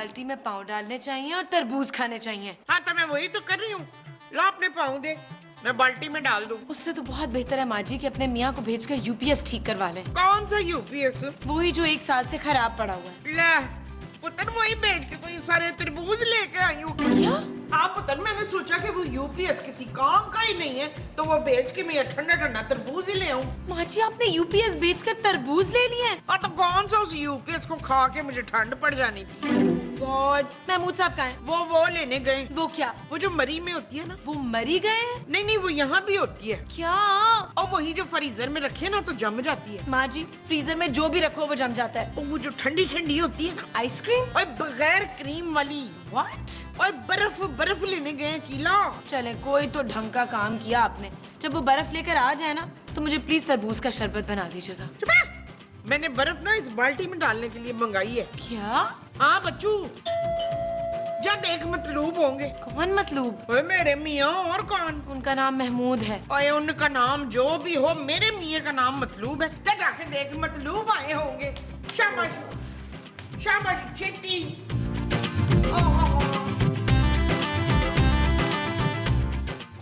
बाल्टी में पाँव डालने चाहिए और तरबूज खाने चाहिए। हाँ तो मैं वही तो कर रही हूँ। ला अपने पाँव दे, मैं बाल्टी में डाल दूँ। उससे तो बहुत बेहतर है माँ जी कि अपने मियाँ को भेजकर यूपीएस ठीक करवा लें। कौन सा यूपीएस? वही जो 1 साल से खराब पड़ा हुआ है। ले पुत्र, वही बेच के तो ये सारे तरबूज लेके आई हूँ। क्या? हाँ पुत्र, मैंने सोचा कि वो यूपीएस किसी काम का ही नहीं है तो वो बेच के मैं ठंडा ठंडा तरबूज ही ले आऊँ। माँ जी आपने यूपीएस बेचकर तरबूज ले लिए? और तो कौन सा उस यूपीएस को खा के मुझे ठंड पड़ जानी थी। गॉड, महमूद साहब कहाँ हैं? वो लेने गए। वो क्या? वो जो मरी में होती है ना। वो मरी गए हैं? नहीं नहीं, वो यहाँ भी होती है। क्या? और वही जो फ्रीजर में रखे ना तो जम जाती है। माँ जी फ्रीजर में जो भी रखो वो जम जाता है। और वो जो ठंडी ठंडी होती है ना, आइसक्रीम? और बगैर क्रीम वाली। व्हाट? और बर्फ लेने गए किला। चले कोई तो ढंग का काम किया आपने। जब वो बर्फ लेकर आ जाए ना तो मुझे प्लीज तरबूज का शरबत बना दीजिएगा। चुप है। मैंने बर्फ ना इस बाल्टी में डालने के लिए मंगाई है। क्या? हाँ बच्चू, जा देख, मतलूब होंगे। कौन मतलूब? ओए मेरे मियाँ, और कौन? उनका नाम महमूद है। ओए उनका नाम जो भी हो, मेरे मियाँ का नाम मतलूब है। जा जाके देख, मतलूब आए होंगे। शाबाश शाबाश चेती।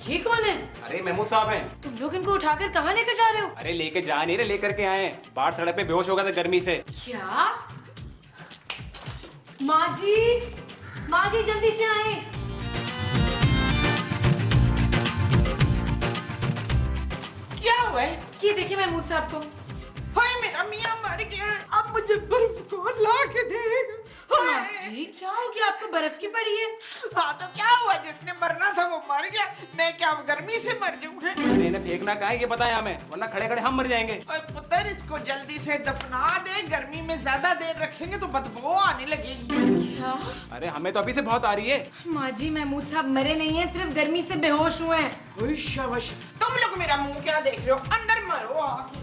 ये कौन है? अरे महमूद साहब हैं। तुम लोग इनको उठाकर कहाँ लेकर जा रहे हो? अरे लेके जा नहीं रहे, लेकर के आए हैं। बाहर सड़क पे बेहोश हो गया था गर्मी से। क्या? माँ जी जल्दी से आए। क्या हुआ है? ये देखिए महमूद साहब को। हाय मेरा मियाँ मर गया है, अब मुझे बर्फ कौन ला के देगा? माँ जी क्या हो गया आपको? बर्फ की पड़ी है? हाँ तो क्या हुआ, जिसने मरना था वो मर गया, मैं क्या गर्मी से मर जाऊँ? अरे इन्हें फेंकना कहाँ है ये बताया हमें, वरना खड़े खड़े हम मर जाएंगे। ओए पुत्र, इसको जल्दी से दफना दे, गर्मी में ज्यादा देर रखेंगे तो बदबू आने लगेगी। क्या? अरे हमें तो अभी से बहुत आ रही है। माँ जी महमूद साहब मरे नहीं है, सिर्फ गर्मी से बेहोश हुए हैं। ओए शाबाश। तुम लोग मेरा मुंह क्या देख रहे हो? अंदर मरो आके।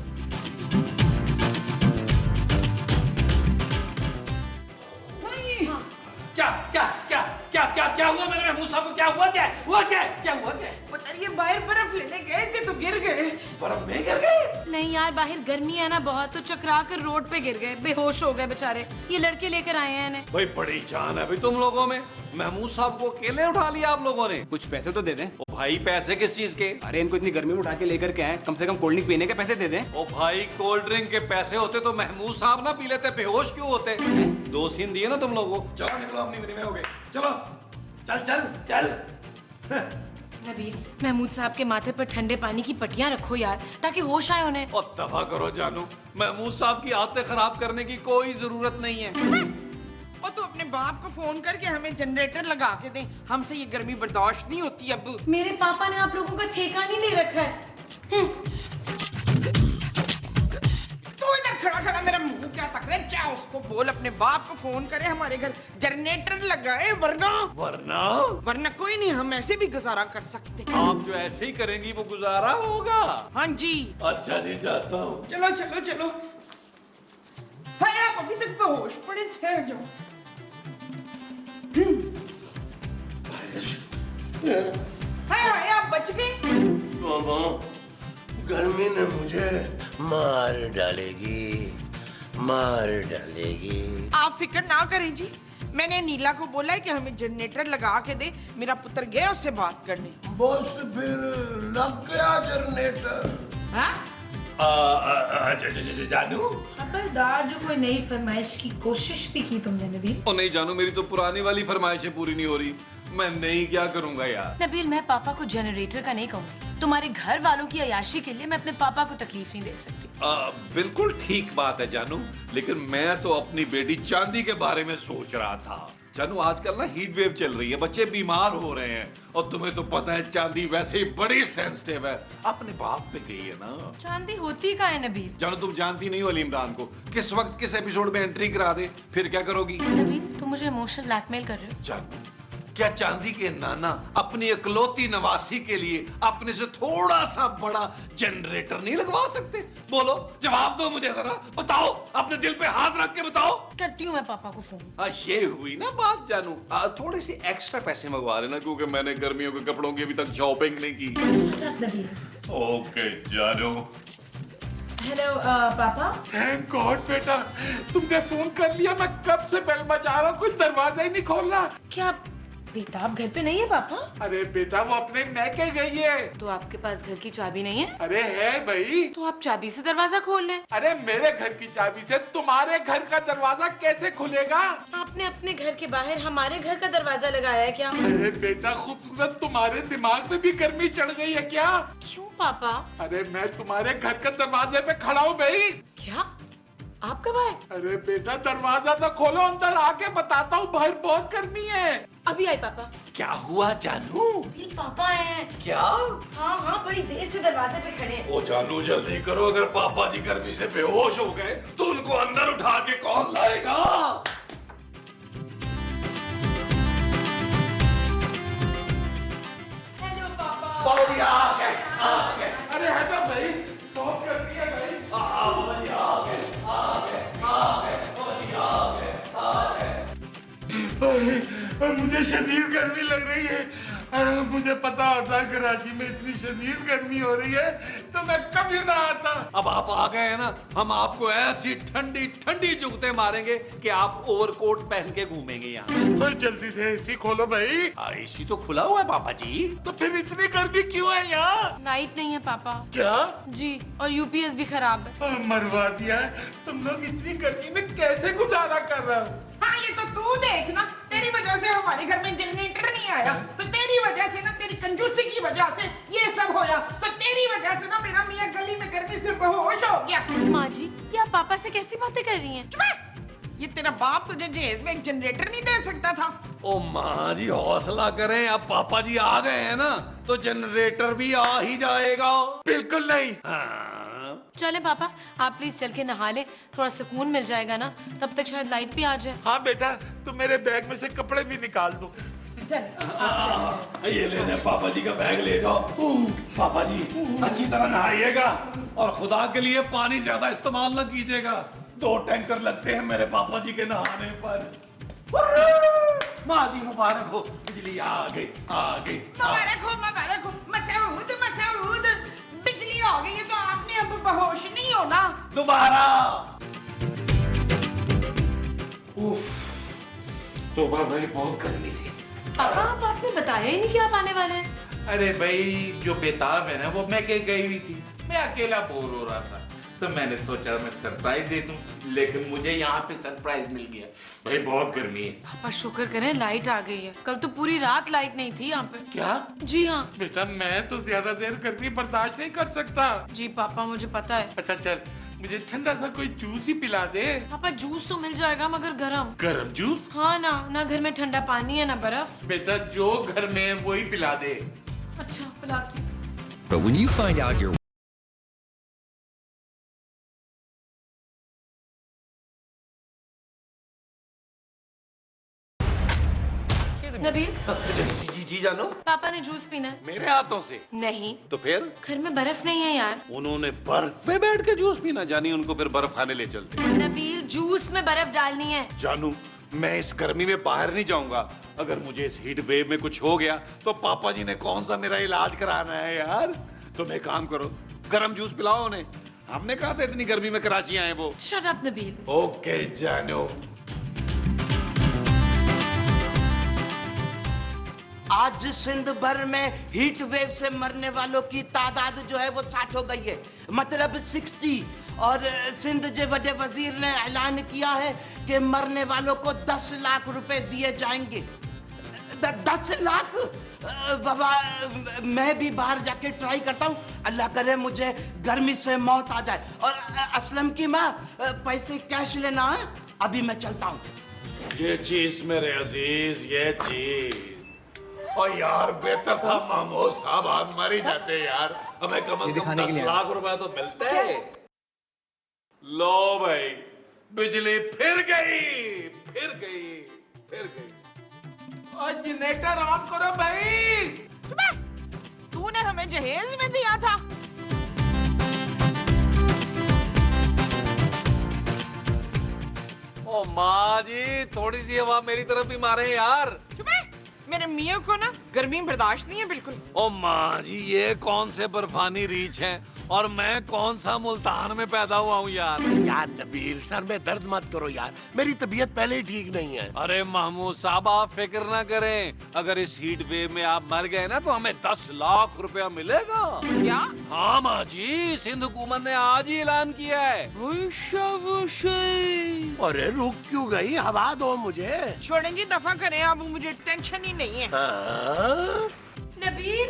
क्या क्या क्या क्या क्या क्या हुआ मेरे महमूद साहब को? क्या हुआ? क्या हुआ? क्या हुआ? क्या पुत्र, ये बाहर बर्फ लेने गए थे तो गिर गए। बर्फ में गिर गए? नहीं यार, बाहर गर्मी है ना बहुत, तो चकरा कर रोड पे गिर गए, बेहोश हो गए बेचारे। ये लड़के लेकर आए हैं इन्हें। भाई बड़ी जान है भाई तुम लोगों में। महमूद साहब को अकेले उठा लिया आप लोगों ने? कुछ पैसे तो दे दें। ओ भाई पैसे किस चीज के? अरे इनको इतनी गर्मी में उठा के लेकर के आए, कम से कम कोल्ड ड्रिंक पीने के पैसे दे दें। ओ भाई कोल्ड ड्रिंक के पैसे होते तो महमूद साहब ना पी लेते, बेहोश क्यों होते? 2 सीन दिए ना तुम लोगों को। चलो निकलो अपनी मेरी में हो गए। चलो चल चल चल। नबील, महमूद साहब के माथे पर ठंडे पानी की पट्टियां रखो यार, ताकि होश आए उन्हें। और दफा करो जानू, महमूद साहब की आदतें खराब करने की कोई जरूरत नहीं है। और तू अपने बाप को फोन करके हमें जनरेटर लगा के दे, हमसे ये गर्मी बर्दाश्त नहीं होती अब। मेरे पापा ने आप लोगों का ठेका नहीं ले रखा है। तू इधर खड़ा खड़ा मेरा मुंह क्या तक रहा है? जा उसको बोल अपने बाप को फोन करे हमारे घर जनरेटर लगाए, वरना कोई नहीं, हम ऐसे भी गुजारा कर सकते। आप जो ऐसे ही करेंगी वो गुजारा होगा। हाँ जी। अच्छा जी जाता हूँ। चलो चलो चलो। भाई आप अभी तक बेहोश पड़े, ठहर जाओ। हाय हाय, आप बच गए। बाबा, गर्मी ने मुझे मार डालेगी। आप फिक्र ना करें जी, मैंने नीला को बोला है कि हमें जनरेटर लगा के दे। मेरा पुत्र गया उससे बात करने। बस फिर लग गया जनरेटर। हाँ? जानू खबरदार, जो कोई नई फरमाइश की कोशिश भी की तुमने नबील। ओ नहीं जानू, मेरी तो पुरानी वाली फरमाइशें पूरी नहीं हो रही। मैं नहीं क्या करूंगा यार। नबील, मैं पापा को जनरेटर का नहीं कहूँगी। तुम्हारे घर वालों की अयाशी के लिए मैं अपने पापा को तकलीफ नहीं दे सकती। बिल्कुल ठीक बात है जानू, लेकिन मैं तो अपनी बेटी चांदी के बारे में सोच रहा था। जानू आजकल ना हीट वेव चल रही है, बच्चे बीमार हो रहे हैं, और तुम्हें तो पता है चांदी वैसे ही बड़ी सेंसिटिव है। अपने बाप पे गई है ना। चांदी होती का है नबील? जानू तुम जानती नहीं हो अली इमरान को, किस वक्त किस एपिसोड में एंट्री करा दे, फिर क्या करोगी? नबील, तुम मुझे इमोशनल ब्लैकमेल कर रहे हो? जानू, क्या चांदी के नाना अपनी इकलौती नवासी के लिए अपने से थोड़ा सा बड़ा जनरेटर नहीं लगवा सकते? बोलो, जवाब दो मुझे जरा, बताओ, अपने दिल पे हाथ रख के बताओ। करती हूँ मैं पापा को फोन। ये हुई ना बात जानू। थोड़े से एक्स्ट्रा पैसे मंगवा लेना, क्योंकि मैंने गर्मियों के कपड़ों की अभी तक शॉपिंग नहीं की। नबील। ओके जानू। हेलो पापा। थैंक गॉड बेटा, तुमने फोन कर लिया। मैं कब से बेल बजा रहा हूँ, कोई दरवाजा ही नहीं खोल रहा। क्या बेताब घर पे नहीं है पापा? अरे बेटा वो अपने मैके गई है। तो आपके पास घर की चाबी नहीं है? अरे है भाई। तो आप चाबी से दरवाजा खोल लें। अरे मेरे घर की चाबी से तुम्हारे घर का दरवाजा कैसे खुलेगा? आपने अपने घर के बाहर हमारे घर का दरवाजा लगाया है क्या? अरे बेटा खूबसूरत, तुम्हारे दिमाग में भी गर्मी चढ़ गई है क्या? क्यों पापा? अरे मैं तुम्हारे घर के दरवाजे पे खड़ा हूँ भाई। क्या आप कब आए? अरे बेटा दरवाजा तो खोलो, अंदर आके बताता हूँ, बाहर बहुत गर्मी है। अभी आई पापा। क्या हुआ जानू? ये पापा आए हैं। क्या? हाँ हाँ, बड़ी देर से दरवाजे पे खड़े हैं। ओ जानू जल्दी करो, अगर पापा जी गर्मी से बेहोश हो गए तो उनको अंदर उठा के कौन लाएगा? हेलो पापा। बाबा जी आ गए। अरे हटो भाई, बहुत गर्मी है भाई। बाबा जी आ गए। मुझे शदीद गर्मी लग रही है। अगर मुझे पता होता कराची में इतनी शदीद गर्मी हो रही है तो मैं कभी ना आता। अब आप आ गए हैं ना, हम आपको ऐसी ठंडी ठंडी जुगते मारेंगे कि आप ओवरकोट पहन के घूमेंगे यहाँ। तो जल्दी से एसी खोलो भाई। एसी तो खुला हुआ है पापा जी। तो फिर इतनी गर्मी क्यों है यहाँ? लाइट नहीं है पापा। क्या? जी, और यूपीएस भी खराब है। मरवा दिया है। तुम लोग इतनी गर्मी में कैसे गुजारा कर रहे हो? हाँ ये तो तू देख ना, तेरी वजह से हमारे घर में जनरेटर नहीं आया, तो तेरी वजह से ना, तेरी कंजूसी की वजह से ये सब होया, तो तेरी वजह से ना मेरा मियाँ गली में गर्मी से बेहोश हो गया। माँ जी, ये आप पापा से कैसी बातें कर रही हैं? चुप है। ये तेरा बाप तुझे जहेज में एक जनरेटर नहीं दे सकता था? ओ माँ जी हौसला करें, अब पापा जी आ गए हैं ना तो जनरेटर भी आ ही जाएगा। बिल्कुल नहीं। हाँ। चले पापा, आप प्लीज चल के नहा ले, थोड़ा सुकून मिल जाएगा ना, तब तक शायद लाइट भी आ जाए। हाँ बेटा, तुम मेरे बैग में से कपड़े भी निकाल दो। ये ले पापा जी का बैग ले जाओ। पापा जी अच्छी तरह नहाइएगा और खुदा के लिए पानी ज्यादा इस्तेमाल न कीजिएगा। 2 टैंकर लगते हैं मेरे पापा जी के नहाने पर। माँ जी मुबारक हो, बिजली आ गई। मुबारक हो मसूद, मसूद, बिजली आ गई है तो आपने अब बेहोश नहीं होना दोबारा। तो भाई बहुत गर्मी थी। पापा आपने बताया ही नहीं कि आप आने वाले हैं। अरे भाई जो बेताब है ना वो मैं के गई हुई थी, मैं अकेला बोर हो रहा था तो मैंने सोचा मैं सरप्राइज दे दूं, लेकिन मुझे यहाँ पे सरप्राइज मिल गया। भाई बहुत गर्मी है। पापा शुक्र करें लाइट आ गई है, कल तो पूरी रात लाइट नहीं थी यहाँ पे। क्या? जी हाँ। बेटा मैं तो ज्यादा देर गर्मी बर्दाश्त नहीं कर सकता। जी पापा मुझे पता है। अच्छा चल, मुझे ठंडा सा कोई जूस ही पिला दे। पापा जूस तो मिल जाएगा मगर गरम। गरम जूस? हाँ ना घर में ठंडा पानी है ना बर्फ। बेटा जो घर में है वही पिला दे। अच्छा पिलाती हूँ। But when you find out you're Nabeel, जी जानो, पापा ने जूस पीना है। मेरे हाथों से? नहीं तो फिर? घर में बर्फ नहीं है यार। उन्होंने बर्फ में बैठ के जूस पीना, जानी उनको फिर बर्फ खाने ले चलते। नबील जूस में बर्फ डालनी है। जानू मैं इस गर्मी में बाहर नहीं जाऊंगा। अगर मुझे इस हीट वेव में कुछ हो गया तो पापा जी ने कौन सा मेरा इलाज कराना है यार। तुम एक काम करो, गरम जूस पिलाओ उन्हें। हमने कहा था इतनी गर्मी में कराची आए वो। Shut up Nabeel. ओके जानू। आज सिंध भर में हीट वेव से मरने वालों की तादाद जो है वो 60 हो गई है, मतलब 60। और सिंध के वडे वजीर ने ऐलान किया है कि मरने वालों को 10 लाख रुपए दिए जाएंगे। 10 लाख? बाबा मैं भी बाहर जाके ट्राई करता हूँ, अल्लाह करे मुझे गर्मी से मौत आ जाए। और असलम की माँ पैसे कैश लेना है, अभी मैं चलता हूँ। ये चीज मेरे अजीज, ये चीज। और यार बेहतर था मामो साहब आप मर ही जाते यार, हमें कम से कम 10 लाख रुपए तो मिलते। लो भाई बिजली फिर गई। और जनरेटर ऑन करो भाई। तूने हमें जहेज में दिया था। ओ माँ जी थोड़ी सी हवा मेरी तरफ भी मारे यार। मेरे मियाँ को ना गर्मी बर्दाश्त नहीं है बिल्कुल। ओ माँ जी ये कौन से बर्फानी रीछ हैं और मैं कौन सा मुल्तान में पैदा हुआ हूँ यार। यार नबील, सर में दर्द मत करो यार, मेरी तबीयत पहले ही ठीक नहीं है। अरे महमूद साहब आप फिक्र ना करें, अगर इस हीट वेव में आप मर गए ना तो हमें 10 लाख रुपया मिलेगा। क्या? हाँ माँ जी, सिंध हुकूमत ने आज ही ऐलान किया है। अरे रुक क्यों गई, हवा दो मुझे। छोड़ेंगी, दफा करें, अब मुझे टेंशन ही नहीं है। हाँ? नबील,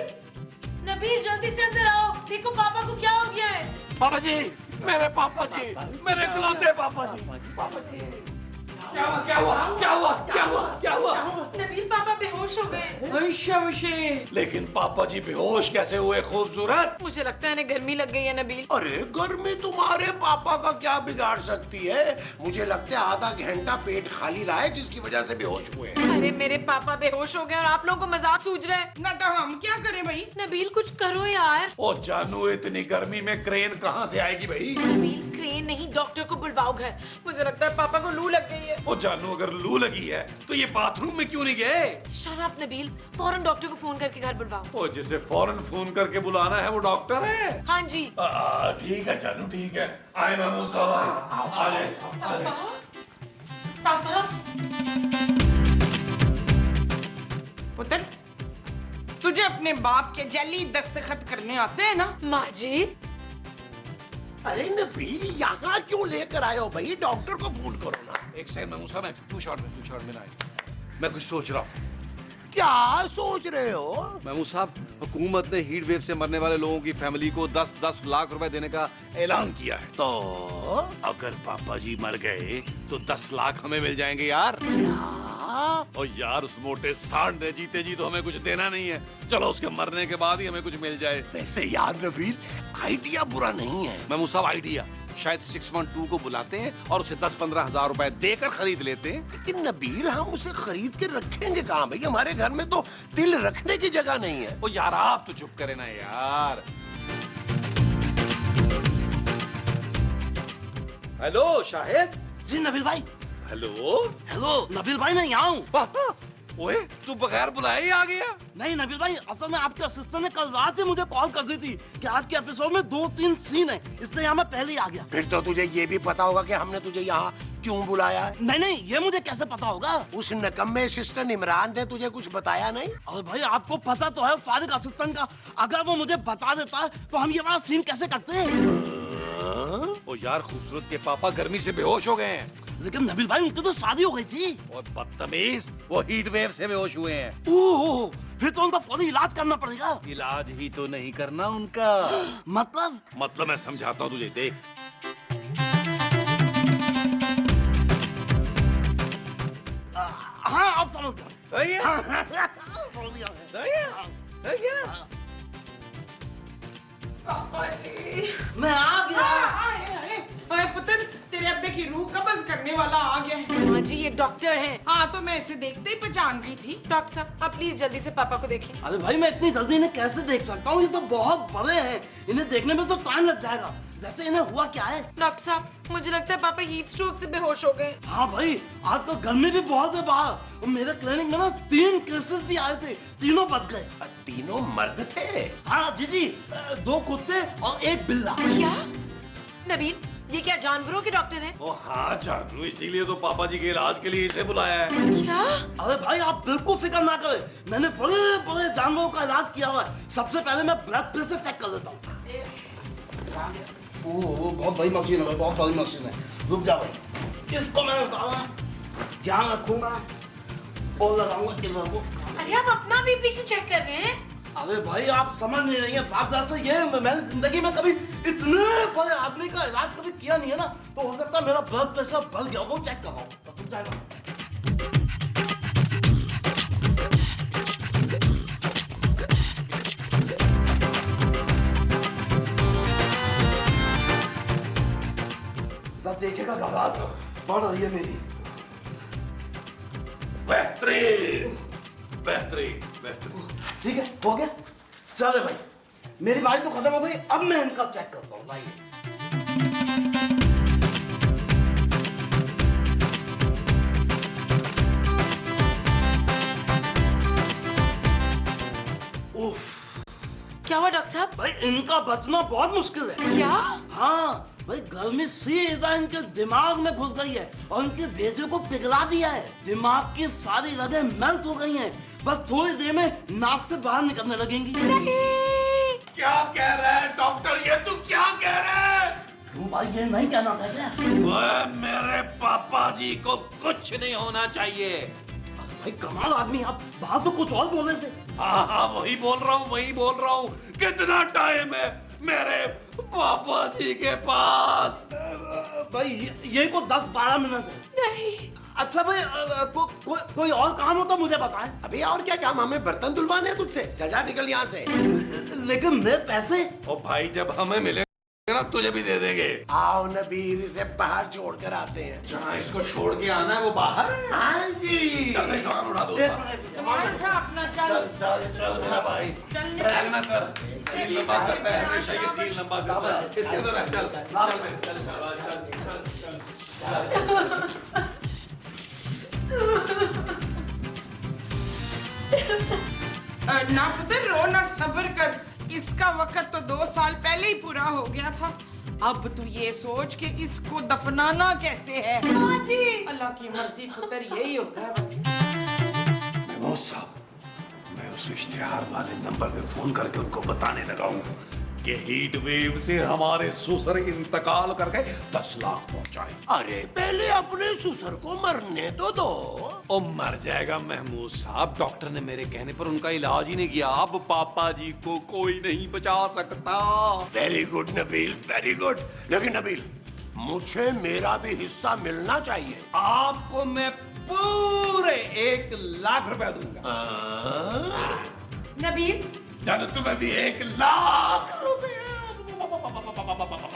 नबील जल्दी से अंदर आओ, देखो पापा को क्या हो गया है। पापा जी, मेरे पापा जी, मेरे गुलाम पापा जी, पापा जी। क्या हुआ, क्या हुआ, क्या हुआ, क्या हुआ, क्या हुआ? नबील पापा बेहोश हो गए। लेकिन पापा जी बेहोश कैसे हुए खूबसूरत? मुझे लगता है इन्हें गर्मी लग गई है नबील। अरे गर्मी तुम्हारे पापा का क्या बिगाड़ सकती है? मुझे लगता है आधा घंटा पेट खाली रहा है जिसकी वजह से बेहोश हुए। अरे मेरे पापा बेहोश हो गए और आप लोगों को मजाक सूझ रहा है। ना तो हम क्या करें भाई? नबील कुछ करो यार। ओ जानू, इतनी गर्मी में क्रेन कहाँ से आएगी भाई? नबील क्रेन नहीं, डॉक्टर को बुलवाओ घर। मुझे लगता है पापा को लू लग गई है। ओ जानू, अगर लू लगी है तो ये बाथरूम में क्यों नहीं गए? शट अप नबील, फौरन डॉक्टर को फोन करके घर बुलवाओ। ओ जिसे फौरन फोन करके बुलाना है वो डॉक्टर है। हाँ जी। ठीक है जानू, ठीक है। आए महमूद साहब, आ जाए। पापा पुत्र, तुझे अपने बाप के जली दस्तखत करने आते हैं ना? माँ जी। अरे नबील, यहाँ क्यों लेकर आए हो भाई? डॉक्टर को फोन करो ना। एक सेकंड महमूद साहब, टू शॉट में लाए। मैं कुछ सोच रहा हूँ। क्या सोच रहे हो? महमूद साहब, हुकूमत ने हीट वेव से मरने वाले लोगों की फैमिली को 10-10 लाख रुपए देने का ऐलान किया है। तो अगर पापा जी मर गए तो 10 लाख हमें मिल जाएंगे यार। और यार उस मोटे सांड ने जीते जी तो हमें कुछ देना नहीं है, चलो उसके मरने के बाद ही हमें कुछ मिल जाए। वैसे यार नबील, आइडिया बुरा नहीं है। महमूद साहब, आइडिया शायद 612 को बुलाते हैं और उसे 10-15 हजार रुपए देकर खरीद लेते हैं। लेकिन नबील, हम उसे खरीद के रखेंगे कहाँ भाई? हमारे घर में तो तिल रखने की जगह नहीं है। ओ यार आप तो चुप करे ना यार। हेलो शाहिद। जी नबील भाई। हेलो हेलो नबील भाई, मैं यहाँ हूँ। ओए, तू बगैर बुलाए ही आ गया? नहीं नबील भाई, असल में आपके असिस्टेंट ने कल रात से मुझे कॉल कर दी थी कि आज के एपिसोड में 2-3 सीन है, इसलिए यहाँ मैं पहले ही आ गया। फिर तो तुझे ये भी पता होगा कि हमने तुझे यहाँ क्यों बुलाया है? नहीं, ये मुझे कैसे पता होगा? उस नकम्मे सिस्टर इमरान ने तुझे कुछ बताया नहीं? अरे भाई, आपको पता तो है फारिग असिस्टेंट का, अगर वो मुझे बता देता तो हम ये वाला सीन कैसे करते हैं? ओ यार, खूबसूरत के पापा गर्मी से बेहोश हो गए हैं। लेकिन नबील भाई, उनकी तो शादी हो गई थी। और बदतमीज, वो हीट वेव से बेहोश हुए हैं। ओह, फिर तो उनका फौरी इलाज करना पड़ेगा। इलाज ही तो नहीं करना उनका। मतलब मैं समझाता हूँ तुझे, देख। हाँ, अब समझ गया। सही है? समझ गया। सही है? सही है ना? मैं आ गया। अरे पुत्र, तेरे अब्बे की रूह कब्ज करने वाला आ गया है। माँ जी, ये डॉक्टर हैं। हाँ, तो मैं इसे देखते ही पहचान गई थी। डॉक्टर साहब, आप प्लीज जल्दी से पापा को देखें। अरे भाई, मैं इतनी जल्दी इन्हें कैसे देख सकता हूँ? ये तो बहुत बड़े हैं, इन्हें देखने में तो टाइम लग जाएगा। वैसे इन्हें हुआ क्या है? डॉक्टर साहब, मुझे लगता है पापा हीट स्ट्रोक से बेहोश हो गए। हाँ भाई, आज तो गर्मी भी बहुत है बाहर, और मेरे क्लिनिक में ना 3 केसेस भी आए थे, तीनों बच गए। तीनों मर्द थे? हाँ जी, 2 कुत्ते और 1 बिल्ला। क्या? नबील, ये क्या जानवरों के डॉक्टर हैं? ओ हाँ जानू, इसीलिए तो पापा जी के इलाज के लिए इसे बुलाया है। क्या? अरे भाई, आप बिल्कुल फिक्र ना करें, मैंने बड़े बड़े जानवरों का इलाज किया हुआ है। सबसे पहले मैं ब्लड प्रेशर चेक कर लेता हूँ। ओह, बहुत बड़ी मशीन है भाई, बहुत बड़ी मशीन है। रुक जा भाई, इसको मैं उतारा, ध्यान रखूंगा और लगाऊंगा इधर को। अरे आप अपना बीपी क्यों चेक कर रहे हैं? अरे भाई, आप समझ नहीं रही हैं, बात दरअसल ये है, मैंने जिंदगी में कभी इतने बड़े आदमी का इलाज कभी किया नहीं है ना, तो हो सकता है मेरा ब्लड प्रेशर बढ़ गया, वो चेक करवाओ तो समझ जाएगा। देखेगा घबराहट बढ़ रही है मेरी। बेहतरीन, बेहतरीन, बेहतरीन। ठीक है, हो गया। चले भाई, मेरी बारी तो खत्म हो गई, अब मैं इनका चेक करता हूँ भाई। क्या हुआ डॉक्टर साहब? भाई इनका बचना बहुत मुश्किल है। क्या? हाँ भाई, गर्मी सीधा इनके दिमाग में घुस गई है और इनके भेजे को पिघला दिया है। दिमाग की सारी रगें मेल्ट हो गई हैं। बस थोड़ी देर में नाक से बाहर निकलने लगेंगी। क्या कह रहा है डॉक्टर? ये तू क्या कह रहा है? तुम भाई ये नहीं कहना था क्या? ओए, मेरे पापा जी को कुछ नहीं होना चाहिए। भाई कमाल आदमी, आप बात तो कुछ और बोल रहे थे। हाँ, वही बोल रहा हूँ, वही बोल रहा हूँ। कितना टाइम है मेरे पापा जी के पास? भाई ये को 10-12 मिनट है। नहीं। अच्छा भाई, कोई और काम हो तो मुझे बताएं। अभी और क्या काम? हमें बर्तन धुलवाने हैं तुझसे। चल जा, निकल यहाँ से। लेकिन मेरे पैसे? ओ भाई, जब हमें मिलेगा ना तुझे भी दे देंगे। आओ नबील, इसे बाहर छोड़ कर आते हैं। जहाँ इसको छोड़ के आना है वो बाहर है। हाँ जी। चल भाई, सामान उठा दो। सामान उठा अपना, चल चल चल मेरा भाई, ट्रैक ना कर। सील लंबा करता है हमेशा, ये सील लंबा करता है। इसके अंदर रख, चल चल भाई, चल ना पुत्र रो ना, सब्र कर। इसका वक्त तो 2 साल पहले ही पूरा हो गया था। अब तू ये सोच के इसको दफनाना कैसे है। माँ जी। अल्लाह की मर्जी पुत्र, यही होता है बस। महमूद साहब, मैं उस इश्तिहार वाले नंबर पे फोन करके उनको बताने लगा हूँ कि हीट वेव से हमारे ससुर इंतकाल कर गए, 10 लाख पहुंचाए। अरे पहले अपने ससुर को मरने तो दो। ओ मर जाएगा महमूद साहब, डॉक्टर ने मेरे कहने पर उनका इलाज ही नहीं किया। अब पापा जी को कोई नहीं बचा सकता। Very good Nabeel, very good. लेकिन नबील, मुझे मेरा भी हिस्सा मिलना चाहिए। आपको मैं पूरे 1 लाख रुपया दूंगा। नबील। जानो तुम्हें भी 1 लाख रुपया।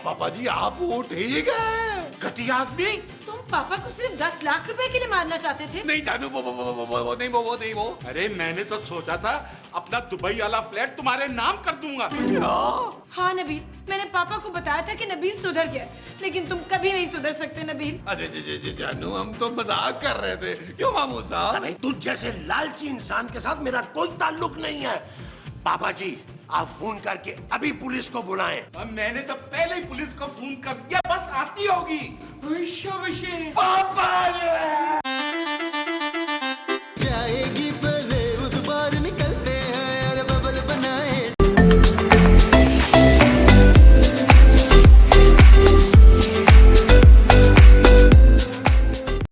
पापा जी, आप वो ठीक है? घटिया आदमी। तुम पापा को सिर्फ 10 लाख रुपए के लिए मारना चाहते थे? नहीं जानू, वो नहीं वो। अरे मैंने तो सोचा था अपना दुबई वाला फ्लैट तुम्हारे नाम कर दूंगा। क्या? हाँ नबील, मैंने पापा को बताया था कि नबील सुधर गया, लेकिन तुम कभी नहीं सुधर सकते नबील। अरे जानू, हम तो मजाक कर रहे थे। क्यों मामू साहब? अरे तुझ जैसे लालची इंसान के साथ मेरा कोई ताल्लुक नहीं है। पापा जी, आप फोन करके अभी पुलिस को बुलाएं। अब मैंने तो पहले ही पुलिस को फोन कर दिया, बस आती होगी। शाबाश। पापा